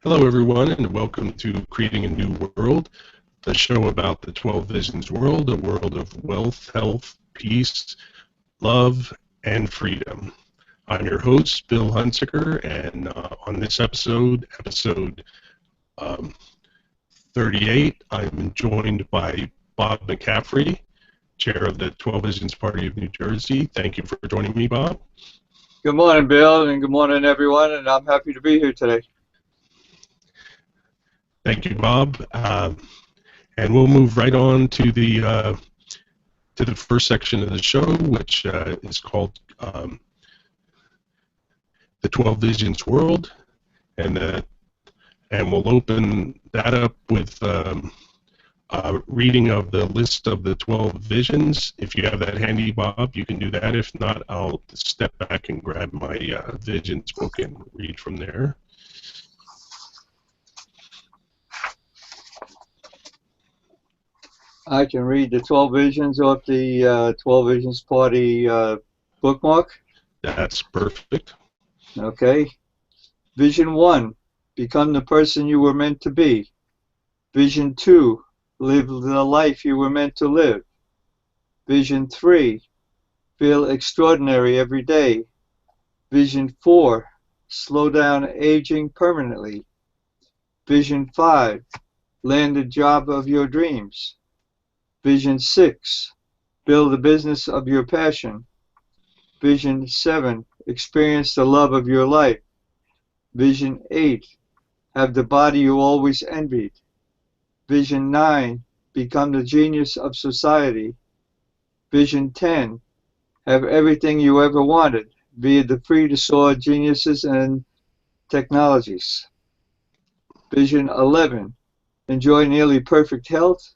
Hello, everyone, and welcome to Creating a New World, the show about the 12 Visions world, a world of wealth, health, peace, love, and freedom. I'm your host, Bill Hunsicker, and on this episode um, 38, I'm joined by Bob McCaffrey, chair of the 12 Visions Party of New Jersey. Thank you for joining me, Bob. Good morning, Bill, and good morning, everyone, and I'm happy to be here today. Thank you, Bob. And we'll move right on to the first section of the show, which is called the 12 Visions World, and we'll open that up with reading of the list of the 12 visions. If you have that handy, Bob, you can do that. If not, I'll step back and grab my visions book and read from there. I can read the 12 visions off the 12 Visions Party bookmark. That's perfect. Okay. Vision 1, become the person you were meant to be. Vision 2, live the life you were meant to live. Vision 3, feel extraordinary every day. Vision 4, slow down aging permanently. Vision 5, land the job of your dreams. Vision 6, build the business of your passion. Vision 7, experience the love of your life. Vision 8, have the body you always envied. Vision 9, become the genius of society. Vision 10, have everything you ever wanted via the free to soar geniuses and technologies. Vision 11, enjoy nearly perfect health.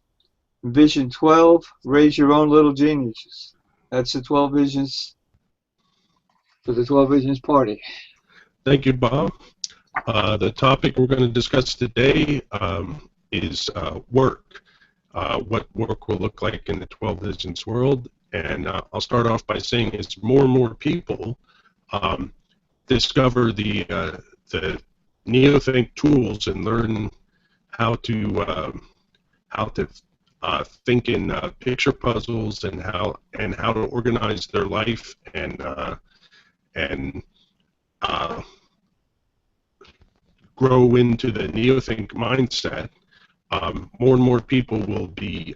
Vision 12, raise your own little geniuses. That's the 12 visions for the 12 Visions Party. Thank you, Bob. The topic we're going to discuss today is work. What work will look like in the 12 Visions world. And I'll start off by saying as more and more people discover the NeoThink tools and learn how to think in picture puzzles and how to organize their life and grow into the NeoThink mindset. More and more people will be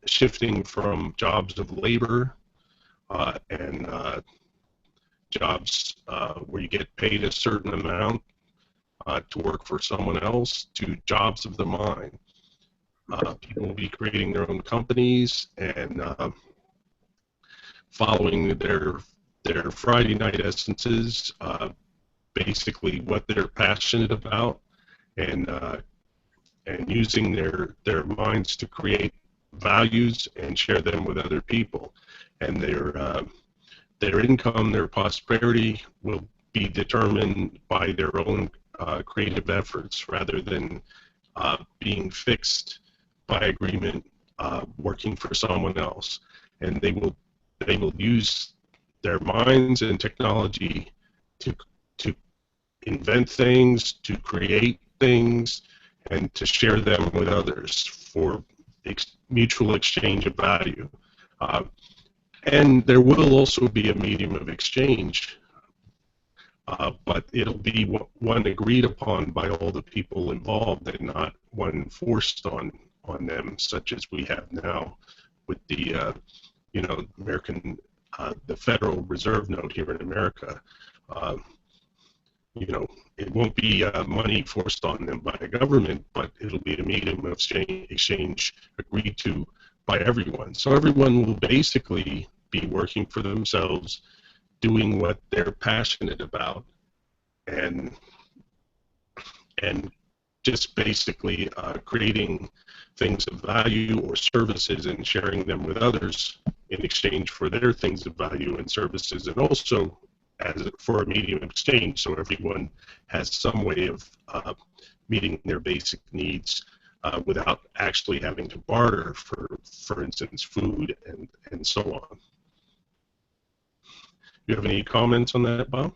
shifting from jobs of labor and jobs where you get paid a certain amount to work for someone else to jobs of the mind. People will be creating their own companies and following their Friday night essences, basically what they're passionate about, and using their minds to create values and share them with other people. And their income, their prosperity will be determined by their own creative efforts rather than being fixed by agreement, working for someone else. And they will use their minds and technology to invent things, to create things, and to share them with others for mutual exchange of value. And there will also be a medium of exchange, but it'll be one agreed upon by all the people involved and not one forced on them, such as we have now with the American, the Federal Reserve note here in America. It won't be money forced on them by a government, but it'll be a medium of exchange agreed to by everyone. So everyone will basically be working for themselves, doing what they're passionate about, and just basically creating things of value or services and sharing them with others in exchange for their things of value and services, and also for a medium of exchange, so everyone has some way of meeting their basic needs without actually having to barter for instance, food and so on. Do you have any comments on that, Bob?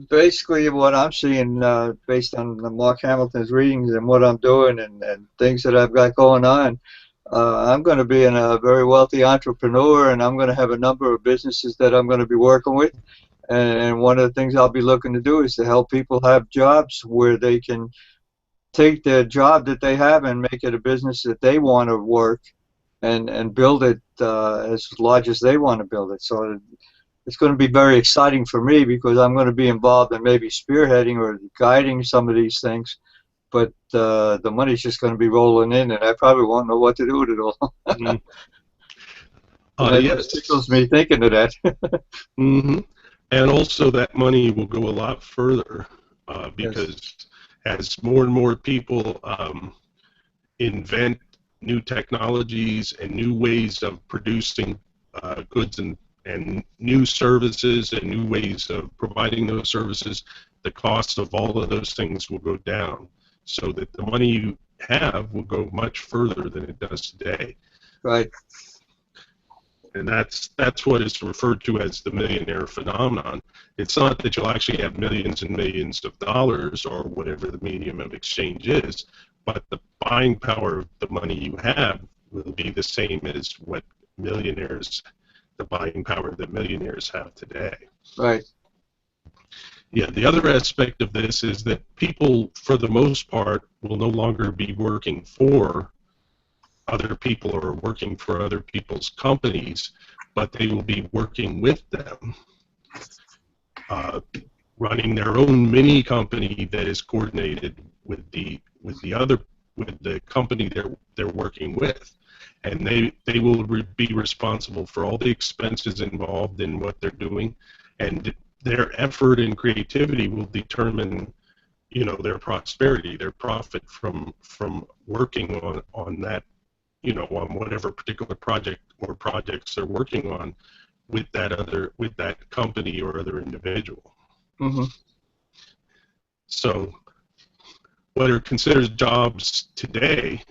Basically, what I'm seeing, based on Mark Hamilton's readings and what I'm doing and things that I've got going on, I'm going to be a very wealthy entrepreneur, and I'm going to have a number of businesses that I'm going to be working with. And one of the things I'll be looking to do is to help people have jobs where they can take the job that they have and make it a business that they want to work and build it as large as they want to build it. So it's going to be very exciting for me because I'm going to be involved in maybe spearheading or guiding some of these things. But the money's just going to be rolling in, and I probably won't know what to do with it all. Mhm. And that Yes. just tickles me thinking of that. Hmm. And also that money will go a lot further Yes, because as more and more people invent new technologies and new ways of producing goods and new services and new ways of providing those services, the cost of all of those things will go down so that the money you have will go much further than it does today. right. And that's what is referred to as the millionaire phenomenon. It's not that you'll actually have millions and millions of dollars or whatever the medium of exchange is, but the buying power of the money you have will be the same as what millionaires, the buying power that millionaires have today. Right. Yeah, the other aspect of this is that people, for the most part, will no longer be working for other people or working for other people's companies, but they will be working with them, uh, running their own mini company that is coordinated with the company they're working with, and they will be responsible for all the expenses involved in what they're doing, and their effort and creativity will determine their prosperity, their profit from working on that, on whatever particular project or projects they're working on with that company or other individual. Hmm. So what are considered jobs today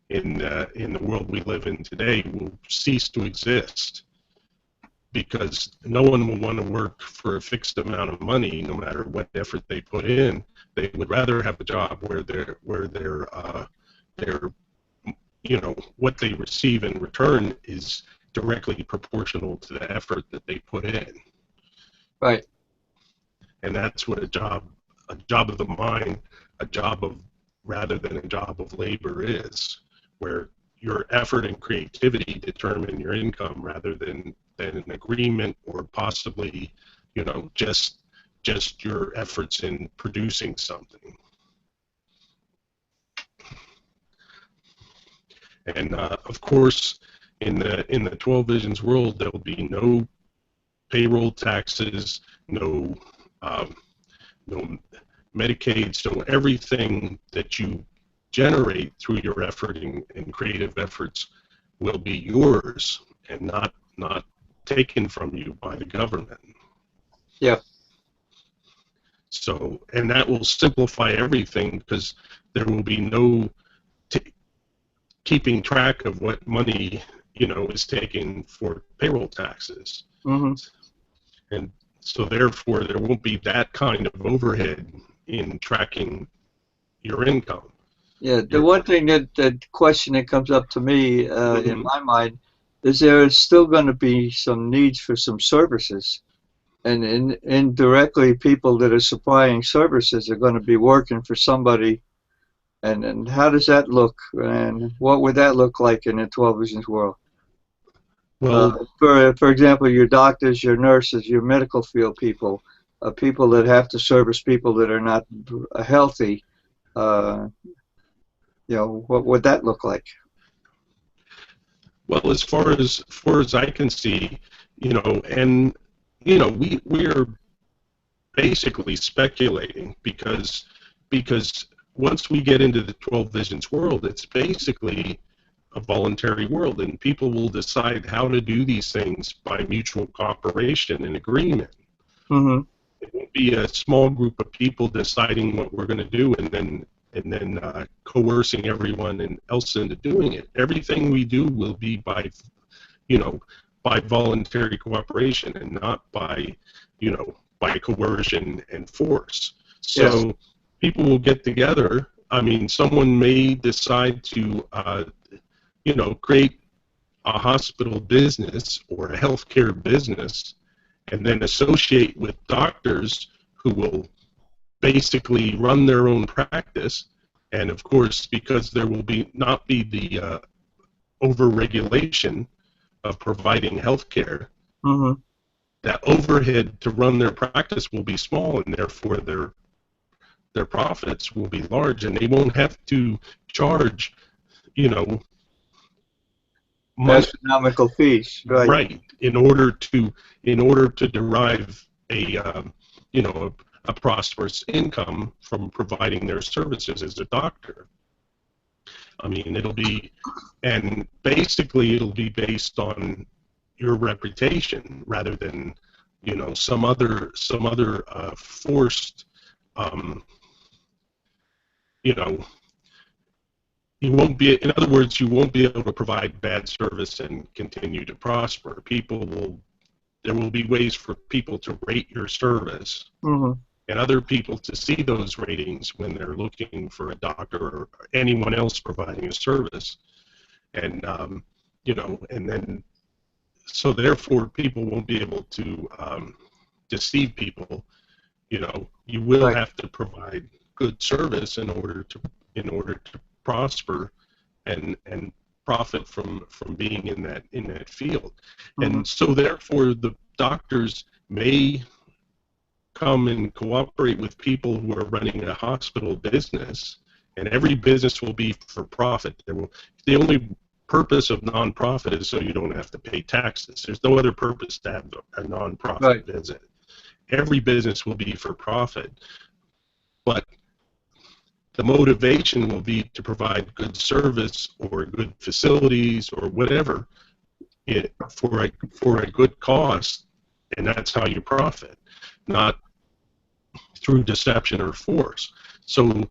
in the world we live in today will cease to exist because no one will want to work for a fixed amount of money, no matter what effort they put in. They would rather have a job where they're what they receive in return is directly proportional to the effort that they put in. Right. And that's what a job of the mind, a job of rather than a job of labor is, where your effort and creativity determine your income rather than an agreement or possibly, just your efforts in producing something. And of course, in the 12 Visions world, there will be no payroll taxes, no no Medicaid, so everything that you generate through your effort and creative efforts will be yours and not taken from you by the government. Yeah. So, and that will simplify everything because there will be no keeping track of what money is taken for payroll taxes. Hmm. And so therefore there won't be that kind of overhead in tracking your income. Yeah. The one thing that question that comes up to me in my mind is there still going to be some needs for some services, and indirectly people that are supplying services are going to be working for somebody. And how does that look? And what would that look like in a 12 Visions world? Well, For example, your doctors, your nurses, your medical field people, people that have to service people that are not healthy. Uh, what would that look like? well, as far as I can see, and we are basically speculating because once we get into the 12 Visions world, it's basically a voluntary world, and people will decide how to do these things by mutual cooperation and agreement. Hmm. It won't be a small group of people deciding what we're going to do and then coercing everyone else into doing it. Everything we do will be by voluntary cooperation and not by by coercion and force. So people will get together. I mean, someone may decide to, create a hospital business or a healthcare business, and then associate with doctors who will basically run their own practice. And of course, because there will not be the over-regulation of providing healthcare, that overhead to run their practice will be small, and therefore their profits will be large, and they won't have to charge, astronomical fees, right? Right, in order to derive a prosperous income from providing their services as a doctor. I mean, and basically it'll be based on your reputation rather than, some other forced, you won't be, in other words, you won't be able to provide bad service and continue to prosper. There will be ways for people to rate your service, and other people to see those ratings when they're looking for a doctor or anyone else providing a service. And, and then, so therefore people won't be able to deceive people. You will have to provide good service in order to prosper and profit from being in that field. And so therefore the doctors may come and cooperate with people who are running a hospital business, and every business will be for profit. The only purpose of nonprofit is so you don't have to pay taxes. There's no other purpose to have a nonprofit business. Every business will be for profit, but the motivation will be to provide good service or good facilities or whatever for a good cost, and that's how you profit, not through deception or force. So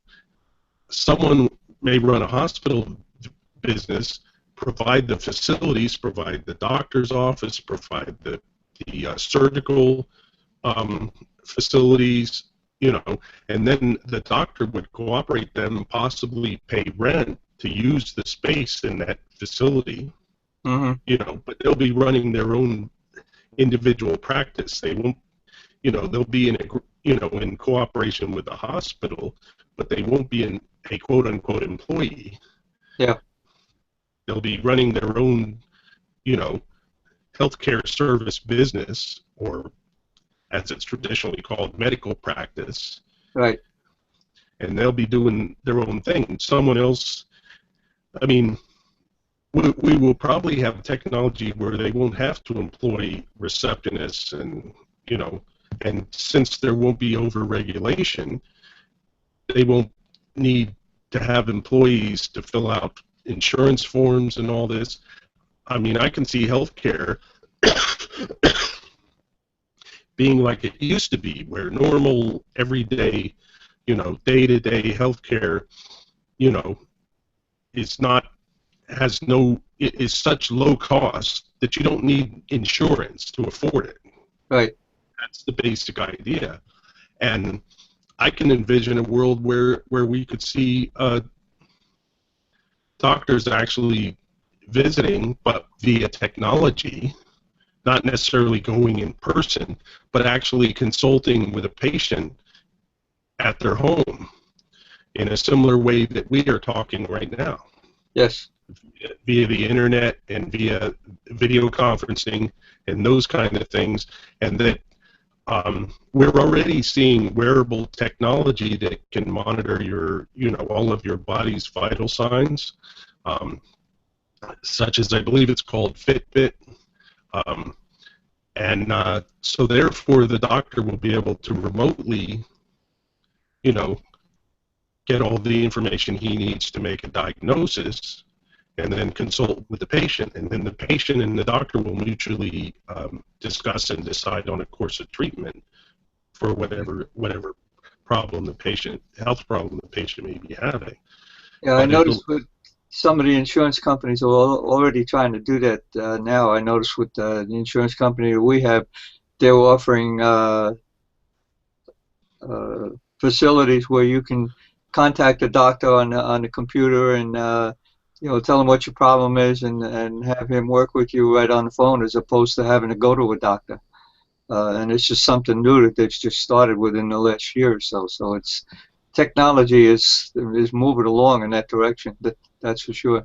someone may run a hospital business, provide the facilities, provide the doctor's office, provide the surgical facilities, and then the doctor would cooperate them and possibly pay rent to use the space in that facility, but they'll be running their own individual practice. They won't, they'll be in cooperation with the hospital, but they won't be a quote-unquote employee. Yeah. They'll be running their own, healthcare service business, or as it's traditionally called, medical practice. Right. And they'll be doing their own thing. Someone else, I mean, we will probably have technology where they won't have to employ receptionists and, and since there won't be over-regulation, they won't need to have employees to fill out insurance forms and all this. I mean, I can see healthcare being like it used to be, where normal, everyday, day-to-day healthcare, is such low cost that you don't need insurance to afford it. Right. That's the basic idea. And I can envision a world where we could see doctors actually visiting, but via technology, not necessarily going in person, but actually consulting with a patient at their home in a similar way that we are talking right now. Yes. Via the internet and via video conferencing and those kind of things, and that we're already seeing wearable technology that can monitor your, all of your body's vital signs, such as I believe it's called Fitbit. So therefore the doctor will be able to remotely, get all the information he needs to make a diagnosis, and then consult with the patient, and then the patient and the doctor will mutually discuss and decide on a course of treatment for whatever health problem the patient may be having. Yeah, I noticed with some of the insurance companies are already trying to do that now. I noticed with the insurance company that we have, they were offering facilities where you can contact a doctor on the computer and tell him what your problem is and have him work with you right on the phone as opposed to having to go to a doctor. And it's just something new that they've just started within the last year or so. So it's technology is moving along in that direction. That's for sure.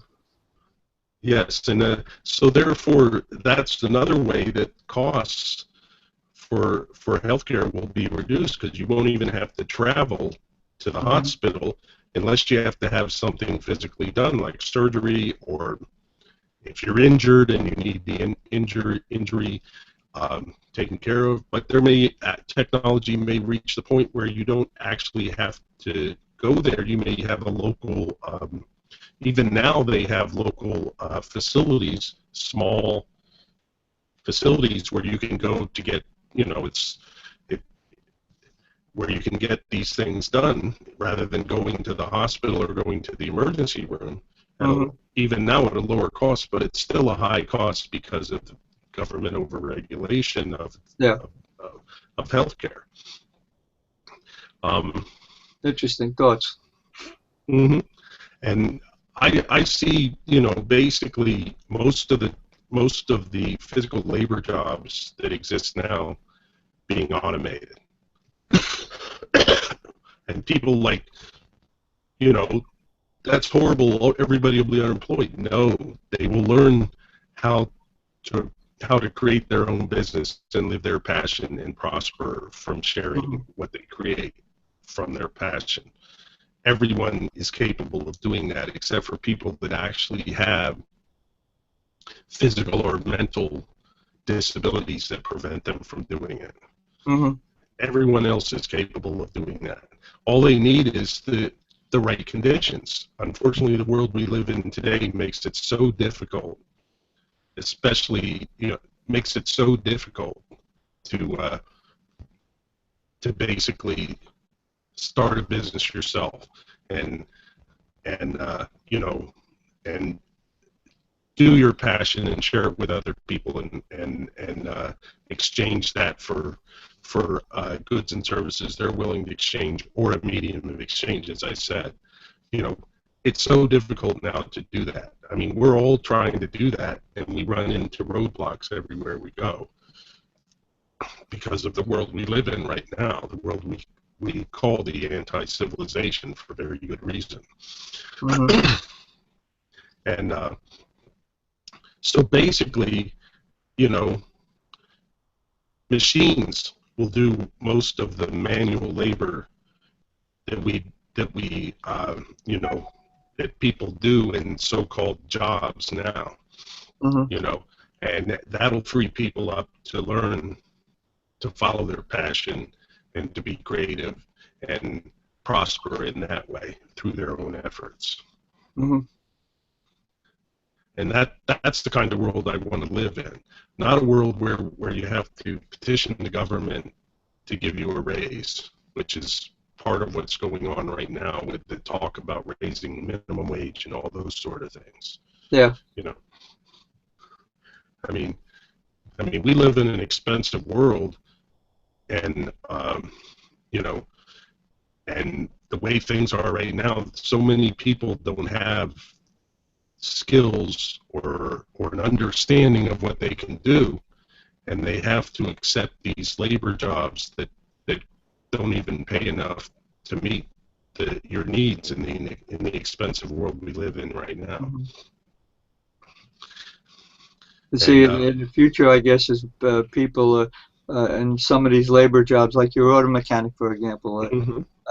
Yes, and so therefore, that's another way that costs for healthcare will be reduced because you won't even have to travel to the hospital unless you have to have something physically done, like surgery, or if you're injured and you need the injury taken care of. But technology may reach the point where you don't actually have to go there. You may have a local. Even now, they have local facilities, small facilities where you can go to get, where you can get these things done rather than going to the hospital or going to the emergency room. Even now at a lower cost, but it's still a high cost because of the government overregulation of healthcare. Interesting thoughts. And I see, basically most of the physical labor jobs that exist now being automated. And people like, that's horrible, everybody will be unemployed. No, they will learn how to create their own business and live their passion and prosper from sharing what they create from their passion. Everyone is capable of doing that except for people that actually have physical or mental disabilities that prevent them from doing it. Everyone else is capable of doing that. All they need is the right conditions. Unfortunately, the world we live in today makes it so difficult, especially, makes it so difficult to basically start a business yourself and do your passion and share it with other people and exchange that for goods and services they're willing to exchange, or a medium of exchange. As I said, it's so difficult now to do that. I mean, we're all trying to do that, and we run into roadblocks everywhere we go because of the world we live in right now, the world we call the anti-civilization for very good reason. And so basically, machines will do most of the manual labor that people do in so-called jobs now. And that'll free people up to learn to follow their passion and to be creative and prosper in that way through their own efforts. And that's the kind of world I want to live in. Not a world where you have to petition the government to give you a raise, which is part of what's going on right now with the talk about raising minimum wage and all those sort of things. Yeah. I mean, we live in an expensive world, and and the way things are right now, so many people don't have skills or an understanding of what they can do, and they have to accept these labor jobs that don't even pay enough to meet your needs in the expensive world we live in right now. See, in the future, I guess, is people in some of these labor jobs, like your auto mechanic, for example.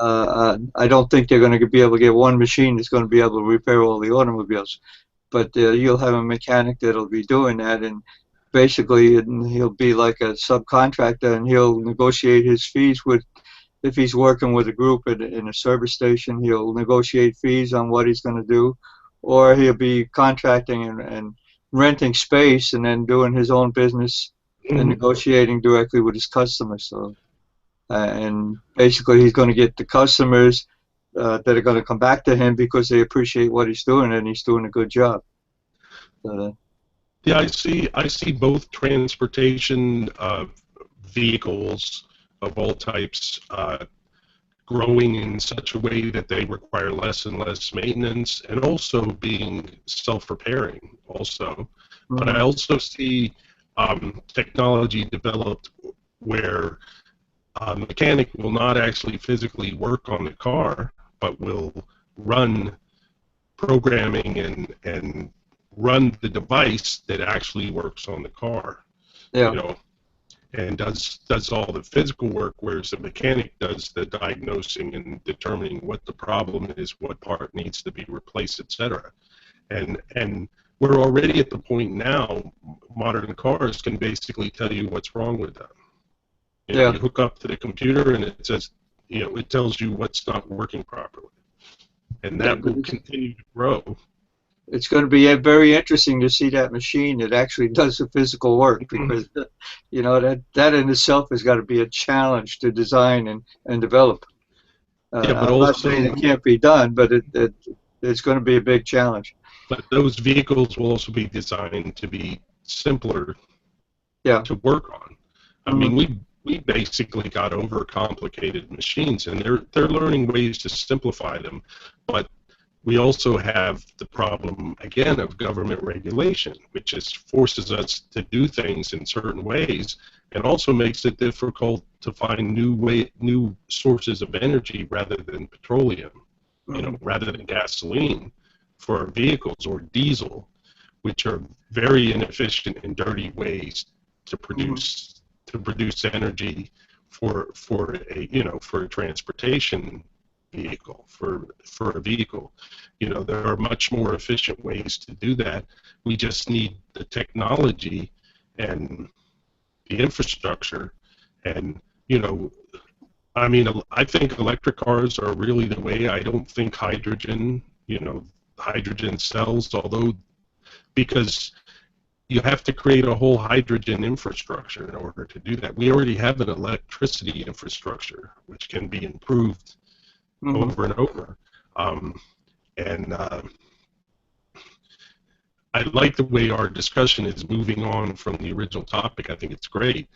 I don't think they're going to be able to get one machine that's going to be able to repair all the automobiles. But you'll have a mechanic that'll be doing that, and basically he'll be like a subcontractor, and he'll negotiate his fees with, if he's working with a group in a service station, he'll negotiate fees on what he's going to do, or he'll be contracting and renting space and then doing his own business and negotiating directly with his customers. So, and basically he's going to get the customers that are going to come back to him because they appreciate what he's doing and he's doing a good job. Yeah, I see both transportation vehicles of all types growing in such a way that they require less and less maintenance, and also being self-repairing also. But I also see technology developed where a mechanic will not actually physically work on the car, but will run programming and run the device that actually works on the car. Yeah. You know, and does all the physical work, whereas the mechanic does the diagnosing and determining what the problem is, what part needs to be replaced, etc. And we're already at the point now, modern cars can basically tell you what's wrong with them. You know, Yeah. you hook up to the computer and it says, you know, it tells you what's not working properly. And that will continue to grow. It's going to be very interesting to see that machine that actually does the physical work, because you know that in itself has got to be a challenge to design and develop. Yeah, but I'm not saying it can't be done, but it's going to be a big challenge. But those vehicles will also be designed to be simpler to work on. I mean, we basically got overcomplicated machines, and they're learning ways to simplify them, but we also have the problem, again, of government regulation, which forces us to do things in certain ways, and also makes it difficult to find new sources of energy rather than petroleum, you know, rather than gasoline for our vehicles, or diesel, which are very inefficient and dirty ways to produce energy for a transportation vehicle, for a vehicle. You know, there are much more efficient ways to do that. We just need the technology and the infrastructure. And, you know, I mean, I think electric cars are really the way. I don't think hydrogen, you know, hydrogen cells, although, because you have to create a whole hydrogen infrastructure in order to do that. We already have an electricity infrastructure, which can be improved over and over. I like the way our discussion is moving on from the original topic. I think it's great.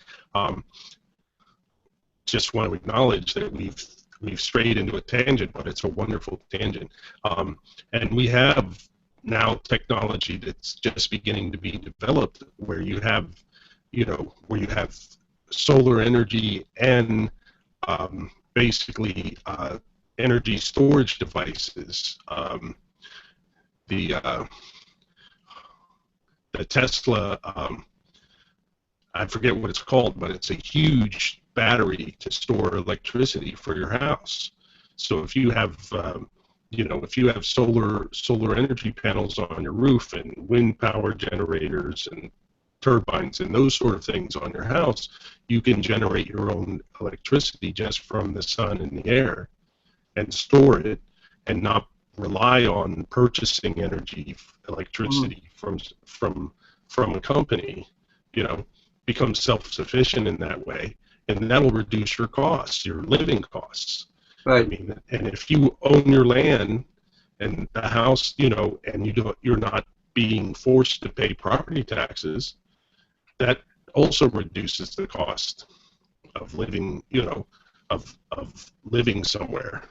Just want to acknowledge that we've strayed into a tangent, but it's a wonderful tangent. And we have now technology that's just beginning to be developed, where you have, you know, solar energy and basically energy storage devices. The Tesla, I forget what it's called, but it's a huge battery to store electricity for your house. So if you have, you know, if you have solar energy panels on your roof and wind power generators and turbines and those sort of things on your house, you can generate your own electricity just from the sun and the air, and store it, and not rely on purchasing electricity from a company. You know, become self-sufficient in that way, and that will reduce your costs, your living costs. Right. I mean, and if you own your land and the house, you know, and you're not being forced to pay property taxes, that also reduces the cost of living, you know, of living somewhere.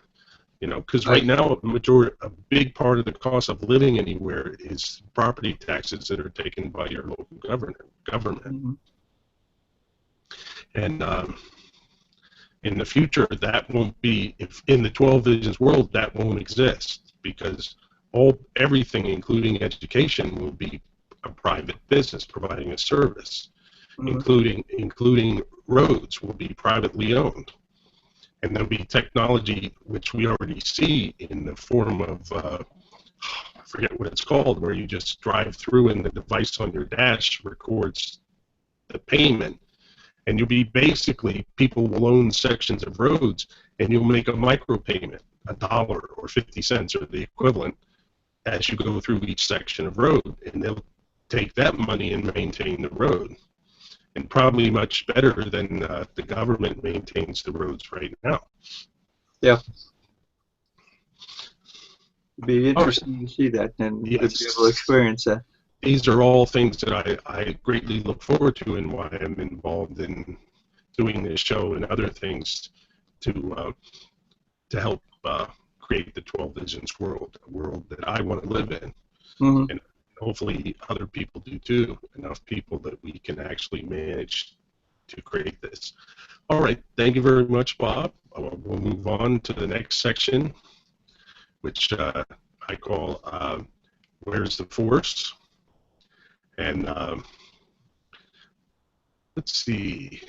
You know, because right now a big part of the cost of living anywhere is property taxes that are taken by your local government. And in the future, that won't be, if in the 12 Visions world, that won't exist, because everything, including education, will be a private business providing a service, including roads will be privately owned. And there'll be technology, which we already see in the form of, I forget what it's called, where you just drive through and the device on your dash records the payment. And you'll be basically, people will own sections of roads, and you'll make a micropayment, $1 or 50 cents or the equivalent, as you go through each section of road. And they'll take that money and maintain the road. And probably much better than the government maintains the roads right now. Yeah. It'd be interesting to see that and to be able to experience that. These are all things that I greatly look forward to, and why I'm involved in doing this show and other things to to help create the 12 Visions world, a world that I want to live in. Hmm. And hopefully other people do too, enough people that we can actually manage to create this. All right, thank you very much, Bob. We'll move on to the next section, which I call Where's the Force? And let's see.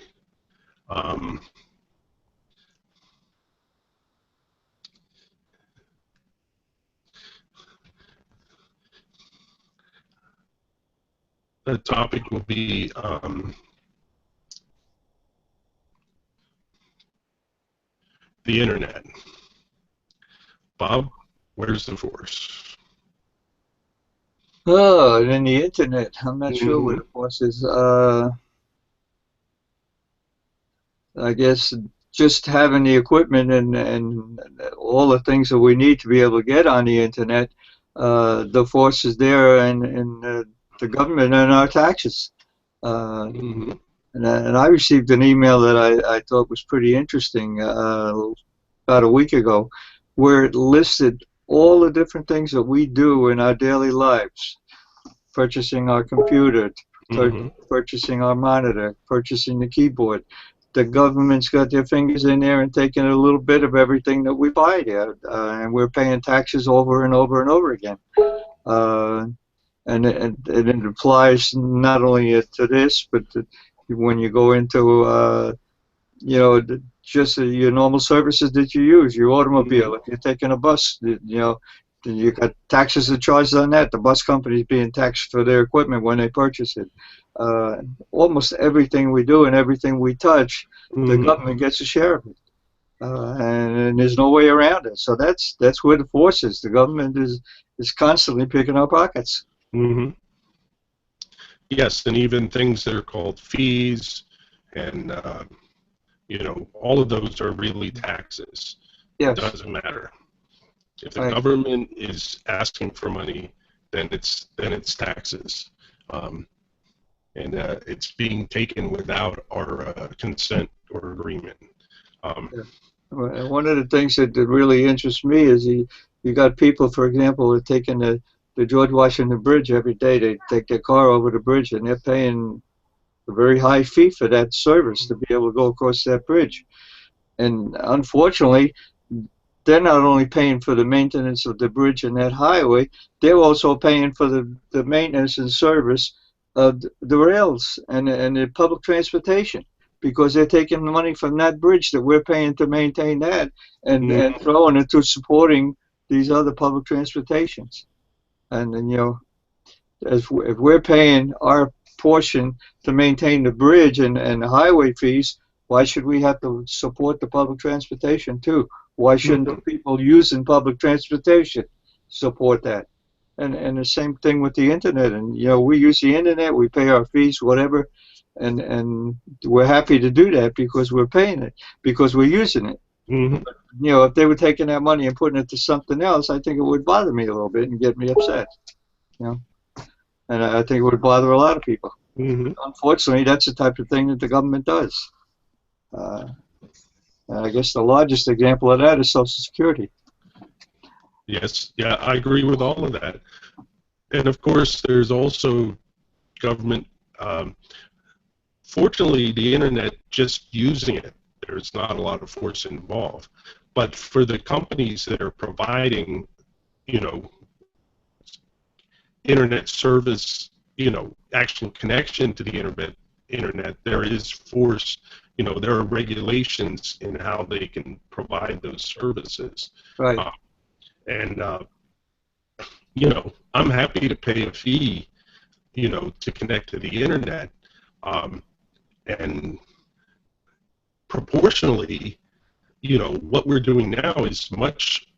The topic will be the internet. Bob, where's the force? Oh, and then the internet. I'm not sure what the force is. I guess just having the equipment and all the things that we need to be able to get on the internet, the force is there in the government and our taxes. Mm-hmm. And I received an email that I thought was pretty interesting about a week ago, where it listed all the different things that we do in our daily lives: purchasing our computer, Mm-hmm. purchasing our monitor, purchasing the keyboard. The government's got their fingers in there and taking a little bit of everything that we buy there, and we're paying taxes over and over and over again. And it applies not only to this, but when you go into just your normal services that you use, your automobile. If you're taking a bus, you got taxes and charges on that. The bus company's being taxed for their equipment when they purchase it. Almost everything we do and everything we touch, the government gets a share of it, and there's no way around it. So that's where the force is. The government is constantly picking our pockets. Mm-hmm. Yes, and even things that are called fees, and all of those are really taxes. Yes. It doesn't matter. If the Right. government is asking for money, then it's taxes, and it's being taken without our consent or agreement. And one of the things that really interests me is you got people, for example, that are taking the George Washington Bridge every day. They take their car over the bridge, and they're paying a very high fee for that service to be able to go across that bridge. And unfortunately, they're not only paying for the maintenance of the bridge and that highway, they're also paying for the maintenance and service of the rails and the public transportation, because they're taking the money from that bridge that we're paying to maintain that and throwing it to supporting these other public transportations. And then, if we're paying our portion to maintain the bridge and the highway fees, why should we have to support the public transportation too? Why shouldn't the people using public transportation support that? And the same thing with the internet. And we use the internet, we pay our fees, whatever, and we're happy to do that because we're paying it, because we're using it. Mm-hmm. But, if they were taking that money and putting it to something else, I think it would bother me a little bit and get me upset. And I think it would bother a lot of people. Mm-hmm. Unfortunately, that's the type of thing that the government does. And I guess the largest example of that is Social Security. Yes, yeah, I agree with all of that. And of course, there's also government. Fortunately, the internet, just using it, there's not a lot of force involved. But for the companies that are providing, internet service, actual connection to the internet, there is force. There are regulations in how they can provide those services. Right. I'm happy to pay a fee, to connect to the internet, and proportionally, what we're doing now is much,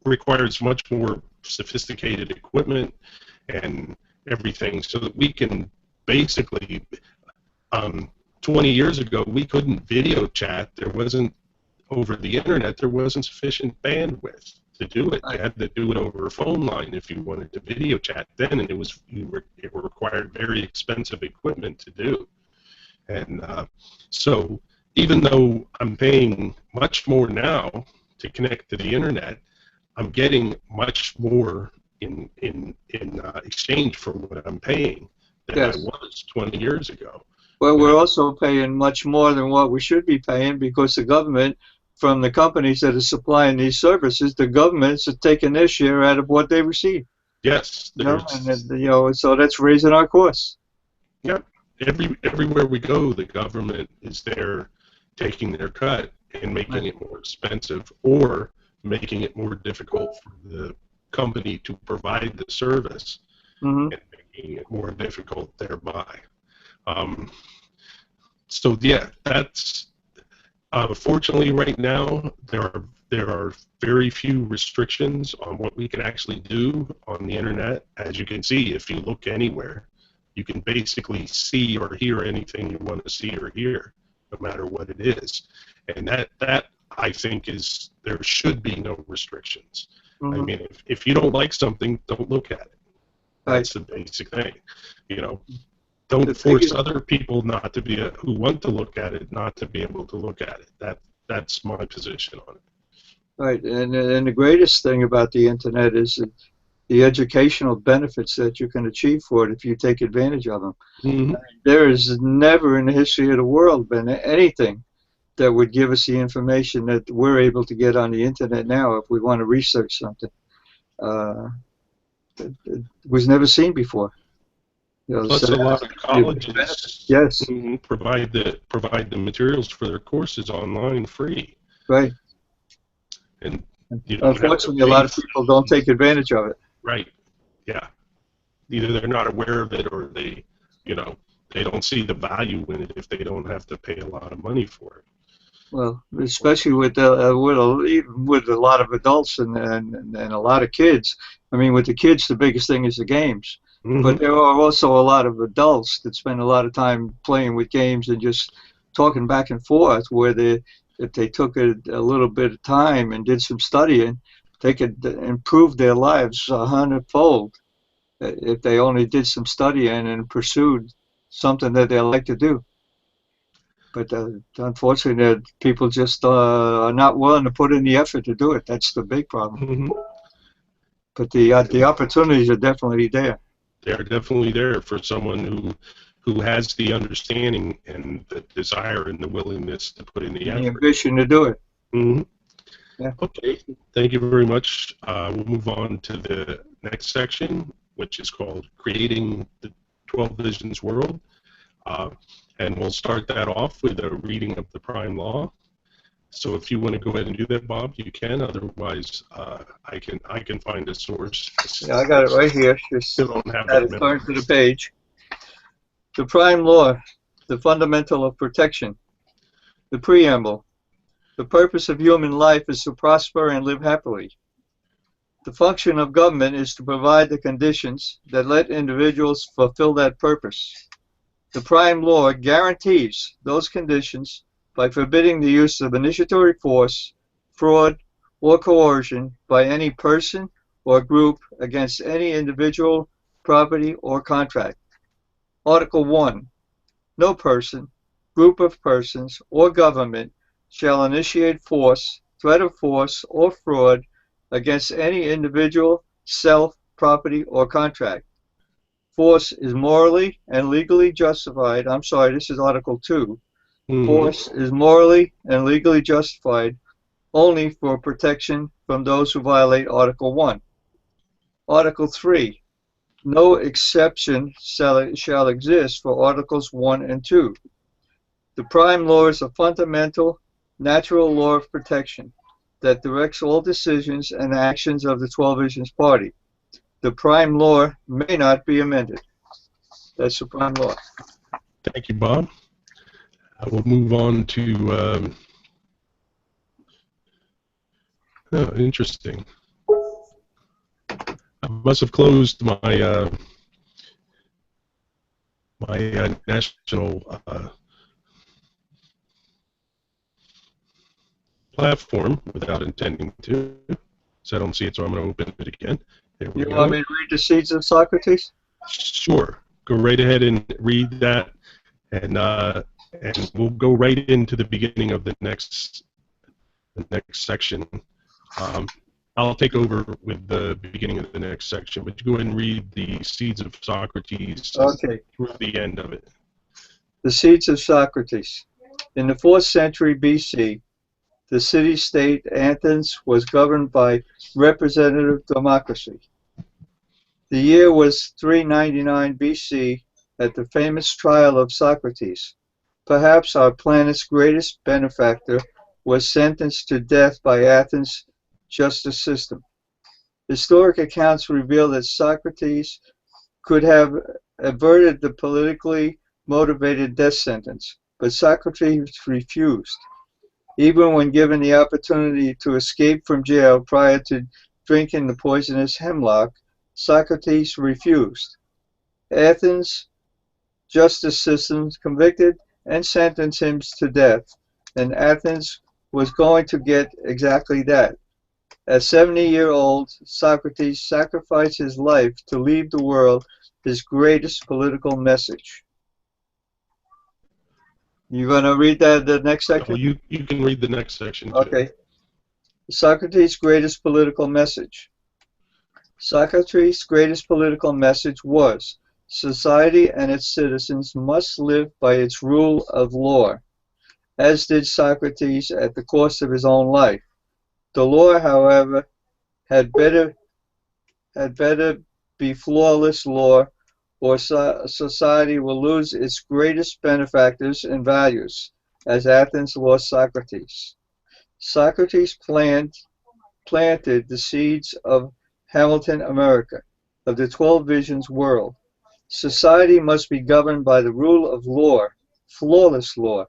requires much more sophisticated equipment and everything, so that we can basically, 20 years ago, we couldn't video chat. There wasn't, over the internet, there wasn't sufficient bandwidth to do it. You had to do it over a phone line if you wanted to video chat then, and it required very expensive equipment to do. And so even though I'm paying much more now to connect to the internet, I'm getting much more in exchange for what I'm paying than I Yes. was 20 years ago. Well, You we're know? also paying much more than what we should be paying because the government, from the companies that are supplying these services, the governments are taking their share out of what they receive. Yes, You know, and there's so that's raising our costs. yeah. Everywhere we go, the government is there taking their cut and making it more expensive, or making it more difficult for the company to provide the service, Hmm. and making it more difficult thereby. Um, so yeah, that's fortunately right now there are very few restrictions on what we can actually do on the internet. As you can see, if you look anywhere, you can basically see or hear anything you want to see or hear, no matter what it is. And that I think is, there should be no restrictions. I Hmm. mean, if you don't like something, don't look at it. Right. That's the basic thing. You know, don't The force biggest, other people not to be who want to look at it, not to be able to look at it. That's my position on it. right, and the greatest thing about the internet is the educational benefits that you can achieve for it if you take advantage of them. Hmm. There has never in the history of the world been anything that would give us the information that we're able to get on the internet now if we want to research something. Uh, it was never seen before. You know, so Plus, a lot of that's a big benefit. colleges Yes, provide the materials for their courses online free, right. and you don't have to Unfortunately, a pay lot of for people don't it. take advantage of it. Right? Yeah. Either they're not aware of it, or you know, they don't see the value in it if they don't have to pay a lot of money for it. Well, especially even with a lot of adults and a lot of kids. I mean, with the kids, the biggest thing is the games. But Hmm. there are also a lot of adults that spend a lot of time playing with games and just talking back and forth. Where if they took a little bit of time and did some studying, they could improve their lives 100-fold if they only did some studying and pursued something that they like to do. But unfortunately, people just are not willing to put in the effort to do it. That's the big problem. Hmm. But the opportunities are definitely there. They're definitely there for someone who has the understanding and the desire and the willingness to put in the And the effort. ambition to do it. Hmm. Yeah. Okay, thank you very much. We'll move on to the next section, which is called Creating the 12 Visions World. And we'll start that off with a reading of the Prime Law. So if you want to go ahead and do that, Bob, you can. Otherwise, I can find a source. Yeah, I got it right here. Just Still don't have had it to turn to the memorized. page. The prime law, the fundamental of protection. The preamble. The purpose of human life is to prosper and live happily. The function of government is to provide the conditions that let individuals fulfill that purpose. The prime law guarantees those conditions by forbidding the use of initiatory force, fraud, or coercion by any person or group against any individual, property, or contract. Article 1. No person, group of persons, or government shall initiate force, threat of force, or fraud against any individual, self, property, or contract. Force is morally and legally justified. I'm sorry, this is Article 2. Mm-hmm. Force is morally and legally justified only for protection from those who violate Article 1. Article 3. No exception shall exist for Articles 1 and 2. The prime law is a fundamental, natural law of protection that directs all decisions and actions of the 12 Visions Party. The prime law may not be amended. That's the prime law. Thank you, Bob. We'll move on to, oh, interesting. I must have closed my national platform without intending to. So I don't see it, so I'm going to open it again. There we You go. want me to read the Seeds of Socrates? Sure. Go right ahead and read that. And And we'll go right into the beginning of the next section. I'll take over with the beginning of the next section, but you go ahead and read the Seeds of Socrates Okay. through the end of it. The Seeds of Socrates. In the 4th century BC, the city-state Athens was governed by representative democracy. The year was 399 BC at the famous trial of Socrates. Perhaps our planet's greatest benefactor was sentenced to death by Athens' justice system. Historic accounts reveal that Socrates could have averted the politically motivated death sentence, but Socrates refused. Even when given the opportunity to escape from jail prior to drinking the poisonous hemlock, Socrates refused. Athens' justice system convicted and sentenced him to death, and Athens was going to get exactly that. At 70-year-old, Socrates sacrificed his life to leave the world his greatest political message. You going to read the next section? Oh, you can read the next section, too. Okay. Socrates' greatest political message. Socrates' greatest political message was, society and its citizens must live by its rule of law, as did Socrates at the cost of his own life. The law, however, had better be flawless law, or society will lose its greatest benefactors and values, as Athens lost Socrates. Socrates planted the seeds of Hamilton America, of the 12 Visions world. Society must be governed by the rule of law, flawless law.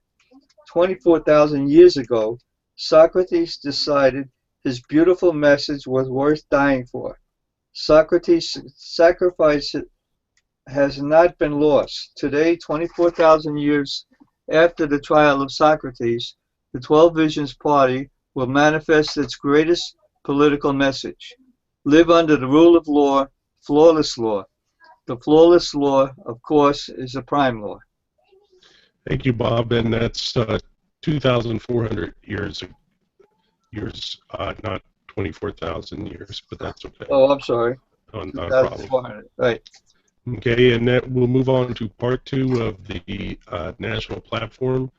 24,000 years ago, Socrates decided his beautiful message was worth dying for. Socrates' sacrifice has not been lost. Today, 24,000 years after the trial of Socrates, the 12 Visions Party will manifest its greatest political message. Live under the rule of law, flawless law. The flawless law, of course, is the prime law. Thank you, Bob. And that's 2,400 years, not 24,000 years, but that's okay. Oh, I'm sorry. Not a problem. Right. Okay, and that we'll move on to part 2 of the national platform.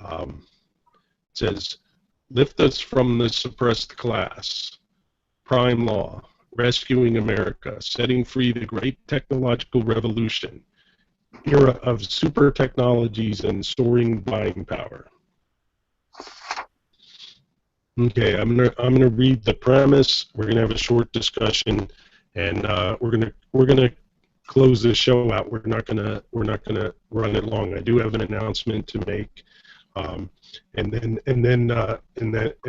It says, lift us from the suppressed class, prime law, rescuing America, setting free the great technological revolution, era of super technologies and soaring buying power. Okay, I'm gonna read the premise. We're gonna have a short discussion, and we're gonna close this show out. We're not gonna run it long. I do have an announcement to make, and then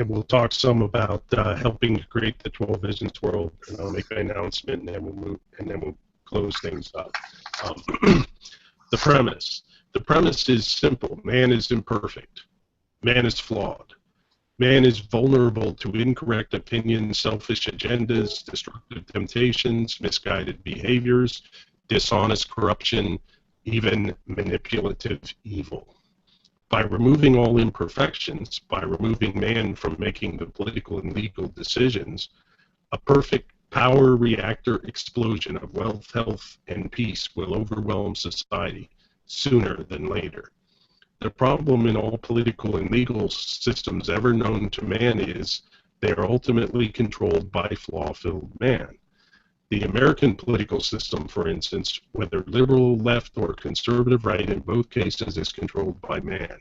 we'll talk some about helping to create the 12 Visions world, and I'll make an announcement, and then we'll close things up. The premise is simple. Man is imperfect. Man is flawed. Man is vulnerable to incorrect opinions, selfish agendas, destructive temptations, misguided behaviors, dishonest corruption, even manipulative evil. By removing all imperfections, by removing man from making the political and legal decisions, a perfect power reactor explosion of wealth, health, and peace will overwhelm society sooner than later. The problem in all political and legal systems ever known to man is they are ultimately controlled by flaw-filled man. The American political system, for instance, whether liberal left or conservative right, in both cases is controlled by man,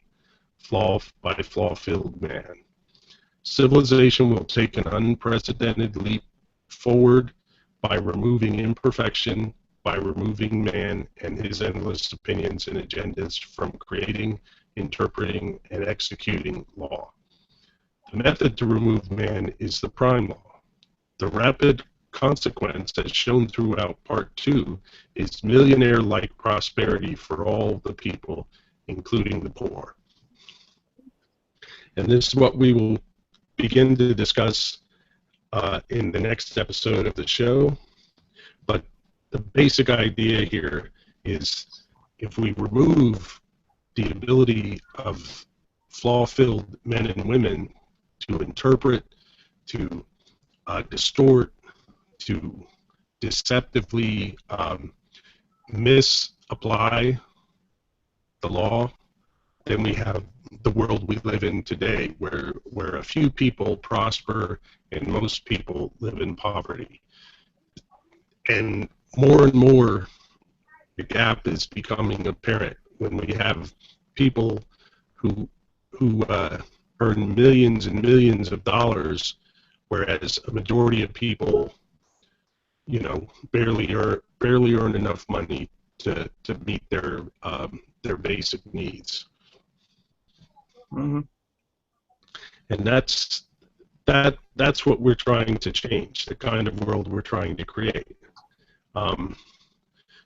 flaw-filled man. Civilization will take an unprecedented leap forward by removing imperfection, by removing man and his endless opinions and agendas from creating, interpreting, and executing law. The method to remove man is the prime law. The rapid consequence, as shown throughout Part 2, is millionaire-like prosperity for all the people, including the poor. And this is what we will begin to discuss in the next episode of the show. But the basic idea here is if we remove the ability of flaw-filled men and women to interpret, to distort, to deceptively misapply the law, then we have the world we live in today, where a few people prosper and most people live in poverty. And more, the gap is becoming apparent when we have people who earn millions and millions of dollars, whereas a majority of people, barely earn enough money to meet their basic needs. Mm-hmm. And that's what we're trying to change, the kind of world we're trying to create.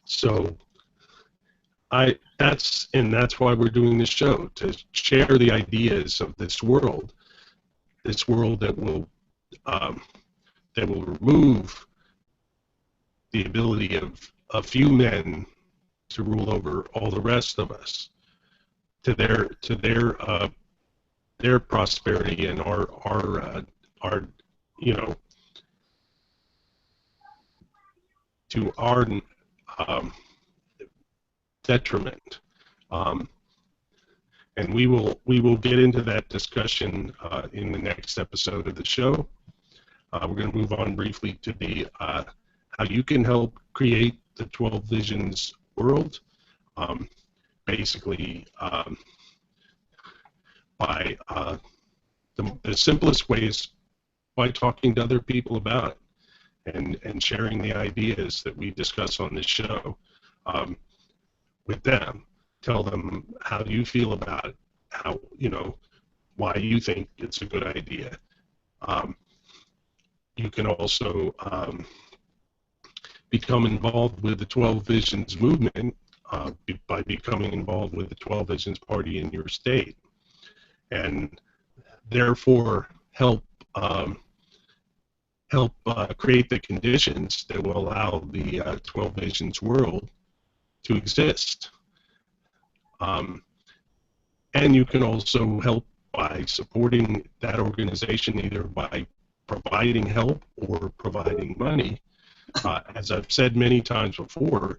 So that's why we're doing this show, to share the ideas of this world that will remove the ability of a few men to rule over all the rest of us, to their prosperity and our to our detriment. And we will get into that discussion in the next episode of the show. We're going to move on briefly to the how you can help create the 12 Visions world. Basically, by the simplest ways, by talking to other people about it and sharing the ideas that we discuss on this show with them. Tell them how you feel about it, how, why you think it's a good idea. You can also become involved with the 12 Visions movement by becoming involved with the 12 Visions Party in your state, and therefore help create the conditions that will allow the 12 Visions world to exist. And you can also help by supporting that organization, either by providing help or providing money. As I've said many times before,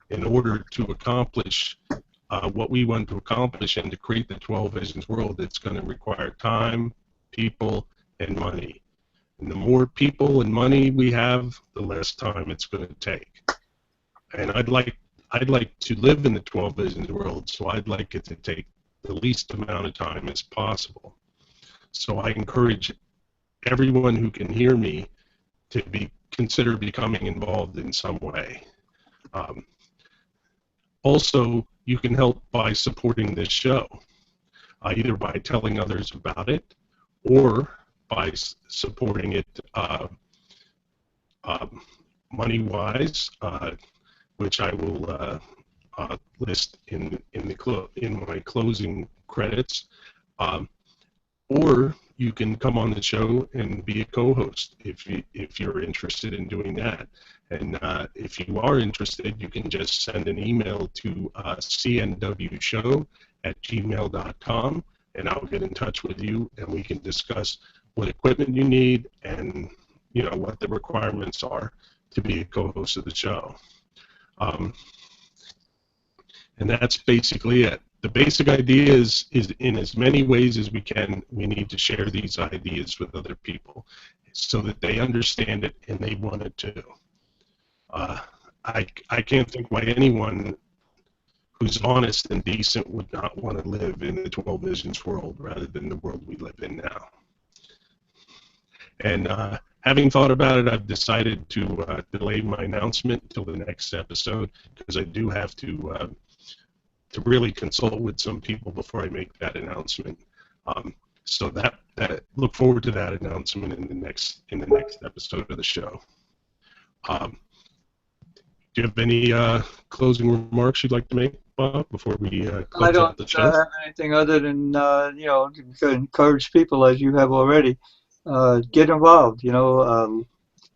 in order to accomplish what we want to accomplish and to create the 12 Visions world, it's going to require time, people, and money. And the more people and money we have, the less time it's going to take. And I'd like to live in the 12 Visions world, so I'd like it to take the least amount of time as possible. So I encourage everyone who can hear me to consider becoming involved in some way. Also, you can help by supporting this show, either by telling others about it or by supporting it money-wise, which I will list in my closing credits. Or you can come on the show and be a co-host if you're interested in doing that. And if you are interested, you can just send an email to cnwshow@gmail.com, and I'll get in touch with you, and we can discuss what equipment you need and what the requirements are to be a co-host of the show. And that's basically it. The basic idea is in as many ways as we can, we need to share these ideas with other people so that they understand it and they want it too. I can't think why anyone who's honest and decent would not want to live in the 12 Visions world rather than the world we live in now. And having thought about it, I've decided to delay my announcement till the next episode, because I do have to really consult with some people before I make that announcement. So that look forward to that announcement in the next episode of the show. Do you have any closing remarks you'd like to make, Bob, before we close out the show? I don't have anything other than to encourage people, as you have already. Get involved. Do a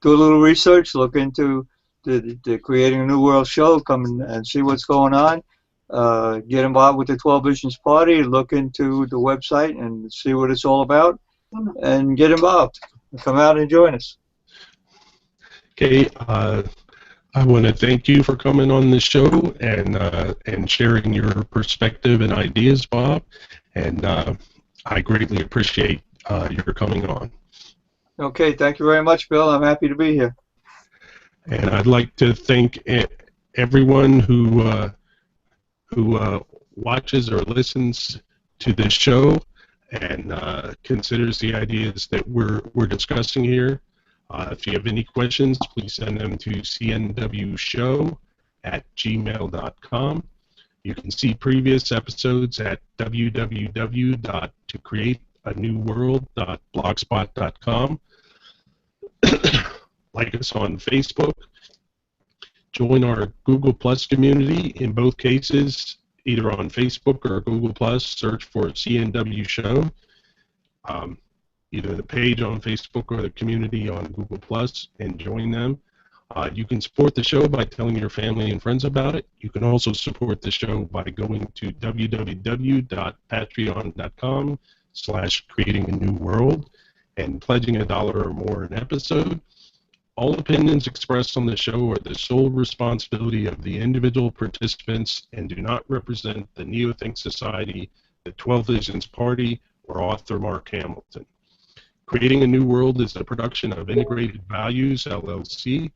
little research, look into the Creating a New World show, come and see what's going on. get involved with the 12 Visions Party, look into the website and see what it's all about, and get involved. Come out and join us. Okay, I want to thank you for coming on the show and sharing your perspective and ideas, Bob. And I greatly appreciate your coming on. Okay, thank you very much, Bill. I'm happy to be here. And I'd like to thank everyone who watches or listens to this show and considers the ideas that we're discussing here. If you have any questions, please send them to cnwshow@gmail.com. You can see previous episodes at www.tocreateanewworld.blogspot.com. Like us on Facebook. Join our Google Plus community. In both cases, either on Facebook or Google Plus, search for CNW Show. Either the page on Facebook or the community on Google Plus, and join them. You can support the show by telling your family and friends about it. You can also support the show by going to www.patreon.com/creatinganewworld and pledging $1 or more an episode. All opinions expressed on the show are the sole responsibility of the individual participants and do not represent the Neothink Society, the 12 Visions Party, or author Mark Hamilton. Creating a New World is a production of Integrated Values, LLC.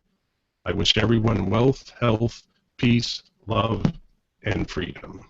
I wish everyone wealth, health, peace, love, and freedom.